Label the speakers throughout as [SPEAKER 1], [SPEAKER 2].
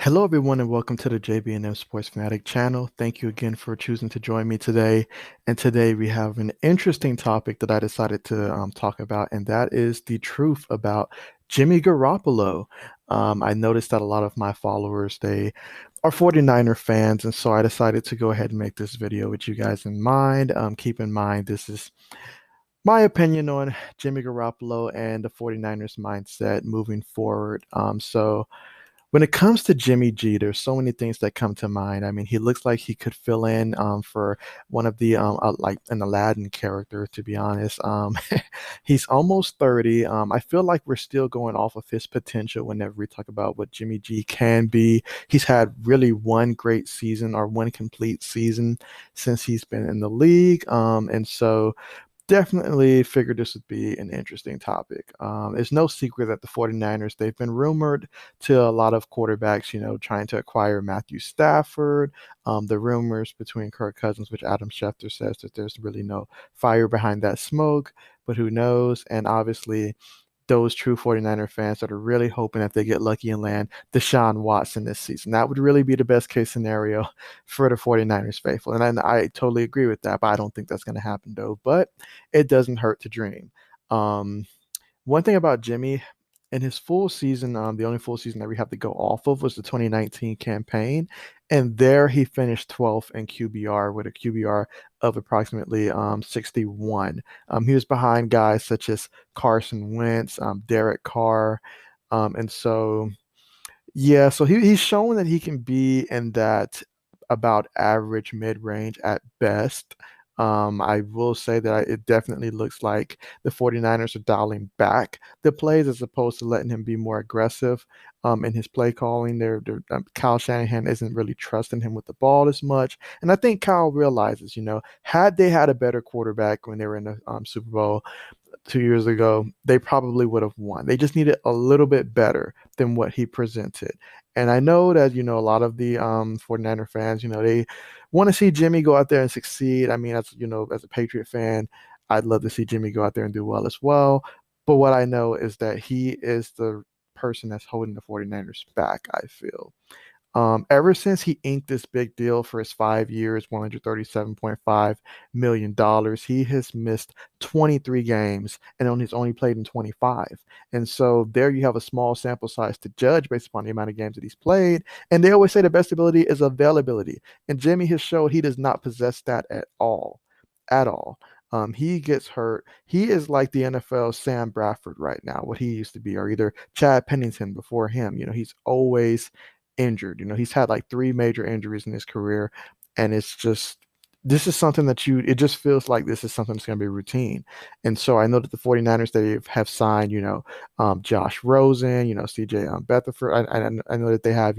[SPEAKER 1] Hello, everyone, and welcome to the JB&M Sports Fanatic channel. Thank you again for choosing to join me today. And today we have an interesting topic that I decided to talk about, and that is the truth about Jimmy Garoppolo. I noticed that a lot of my followers, they are 49er fans, and so I decided to go ahead and make this video with you guys in mind. Keep in mind, this is my opinion on Jimmy Garoppolo and the 49ers mindset moving forward. So when it comes to Jimmy G, there's so many things that come to mind. I mean, he looks like he could fill in for one of the like an Aladdin character, to be honest. He's almost 30. I feel like we're still going off of his potential whenever we talk about what Jimmy G can be. He's had really one great season or one complete season since he's been in the league. And so definitely figured this would be an interesting topic. It's no secret that the 49ers, they've been rumored to a lot of quarterbacks, trying to acquire Matthew Stafford. The rumors between Kirk Cousins, which Adam Schefter says that there's really no fire behind that smoke, but who knows? And obviously, those true 49er fans that are really hoping that they get lucky and land Deshaun Watson this season. That would really be the best case scenario for the 49ers faithful. And I totally agree with that, but I don't think that's going to happen though. But it doesn't hurt to dream. Um, One thing about Jimmy in his full season, the only full season that we have to go off of was the 2019 campaign. And there he finished 12th in QBR with a QBR of approximately 61. He was behind guys such as Carson Wentz, Derek Carr. And so, yeah, so he's shown that he can be in that about average mid-range at best. I will say that it definitely looks like the 49ers are dialing back the plays as opposed to letting him be more aggressive in his play calling. Kyle Shanahan isn't really trusting him with the ball as much. And I think Kyle realizes, had they had a better quarterback when they were in the Super Bowl 2 years ago, they probably would have won. They just needed a little bit better than what he presented. And I know that, a lot of the 49er fans, they want to see Jimmy go out there and succeed. I mean, as a Patriot fan, I'd love to see Jimmy go out there and do well as well. But what I know is that he is the person that's holding the 49ers back, I feel. Ever since he inked this big deal for his 5 years, $137.5 million, he has missed 23 games and he's only played in 25. And so there you have a small sample size to judge based upon the amount of games that he's played. And they always say the best ability is availability. And Jimmy has showed he does not possess that at all. At all. He gets hurt. He is like the NFL Sam Bradford right now, what he used to be, or either Chad Pennington before him. He's always injured. He's had like three major injuries in his career, and this is something it just feels like this is something that's going to be routine. And so I know that the 49ers, they have signed, Josh Rosen, CJ Beathard. I know that they have,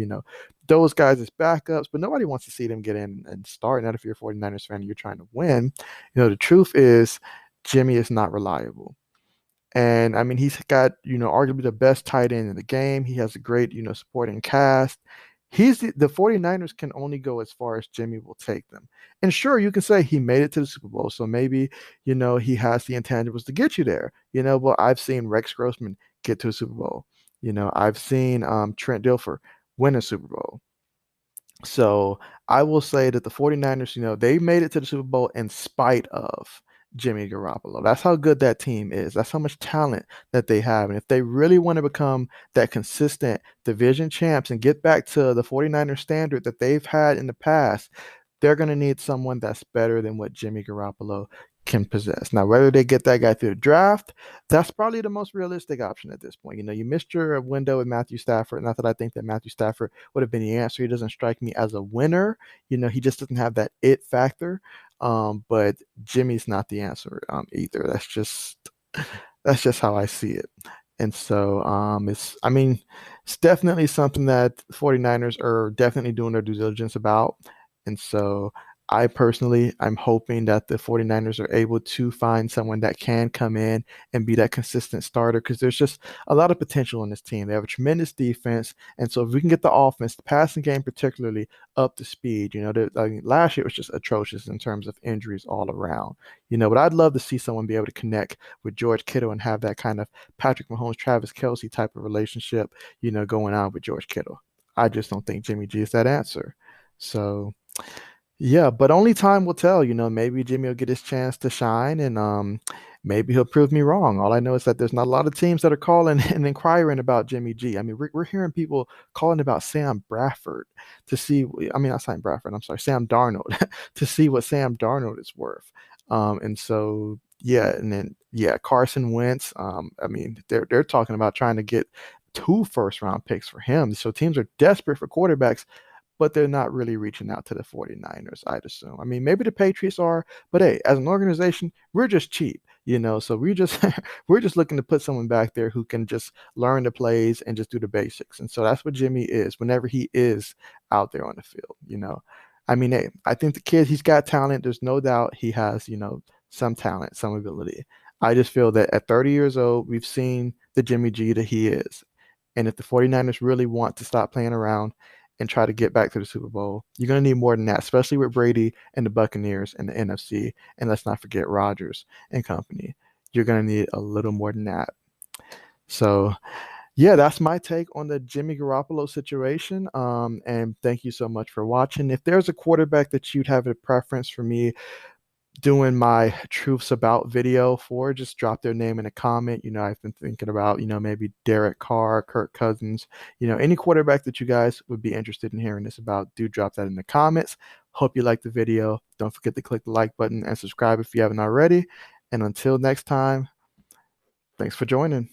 [SPEAKER 1] those guys as backups, but nobody wants to see them get in and start. Not if you're a 49ers fan and you're trying to win. The truth is Jimmy is not reliable. And I mean, he's got, arguably the best tight end in the game. He has a great, supporting cast. The 49ers can only go as far as Jimmy will take them. And sure, you can say he made it to the Super Bowl. So maybe, he has the intangibles to get you there. But I've seen Rex Grossman get to a Super Bowl. I've seen Trent Dilfer win a Super Bowl. So I will say that the 49ers, they made it to the Super Bowl in spite of Jimmy Garoppolo. That's how good that team is. That's how much talent that they have. And if they really want to become that consistent division champs and get back to the 49ers standard that they've had in the past, they're going to need someone that's better than what Jimmy Garoppolo can possess. Now, whether they get that guy through the draft, that's probably the most realistic option at this point. You missed your window with Matthew Stafford. Not that I think that Matthew Stafford would have been the answer. He doesn't strike me as a winner. He just doesn't have that it factor. But Jimmy's not the answer either. That's just how I see it. And so I mean, it's definitely something that 49ers are definitely doing their due diligence about. And so I'm hoping that the 49ers are able to find someone that can come in and be that consistent starter because there's just a lot of potential in this team. They have a tremendous defense. And so if we can get the offense, the passing game particularly, up to speed, I mean, last year was just atrocious in terms of injuries all around. But I'd love to see someone be able to connect with George Kittle and have that kind of Patrick Mahomes, Travis Kelce type of relationship, going on with George Kittle. I just don't think Jimmy G is that answer. So yeah, but only time will tell. Maybe Jimmy will get his chance to shine, and maybe he'll prove me wrong. All I know is that there's not a lot of teams that are calling and inquiring about Jimmy G. I mean, we're hearing people calling about Sam Bradford to see. I mean, not Sam Bradford. I'm sorry, Sam Darnold to see what Sam Darnold is worth. And so yeah, and then yeah, Carson Wentz. I mean, they're talking about trying to get two first round picks for him. So teams are desperate for quarterbacks, but they're not really reaching out to the 49ers, I'd assume. I mean, maybe the Patriots are, but hey, as an organization, we're just cheap. So we just we're just looking to put someone back there who can just learn the plays and just do the basics. And so that's what Jimmy is whenever he is out there on the field. I mean, hey, I think the kid, he's got talent. There's no doubt he has some talent, some ability. I just feel that at 30 years old, we've seen the Jimmy G that he is. And if the 49ers really want to stop playing around and try to get back to the Super Bowl, you're going to need more than that, especially with Brady and the Buccaneers and the NFC. And let's not forget Rodgers and company. You're going to need a little more than that. So, yeah, that's my take on the Jimmy Garoppolo situation. And thank you so much for watching. If there's a quarterback that you'd have a preference for me doing my truths about video for, just drop their name in a comment. I've been thinking about maybe Derek Carr, Kirk Cousins, any quarterback that you guys would be interested in hearing this about, do drop that in the comments. Hope you liked the video. Don't forget to click the like button and subscribe if you haven't already. And until next time, thanks for joining.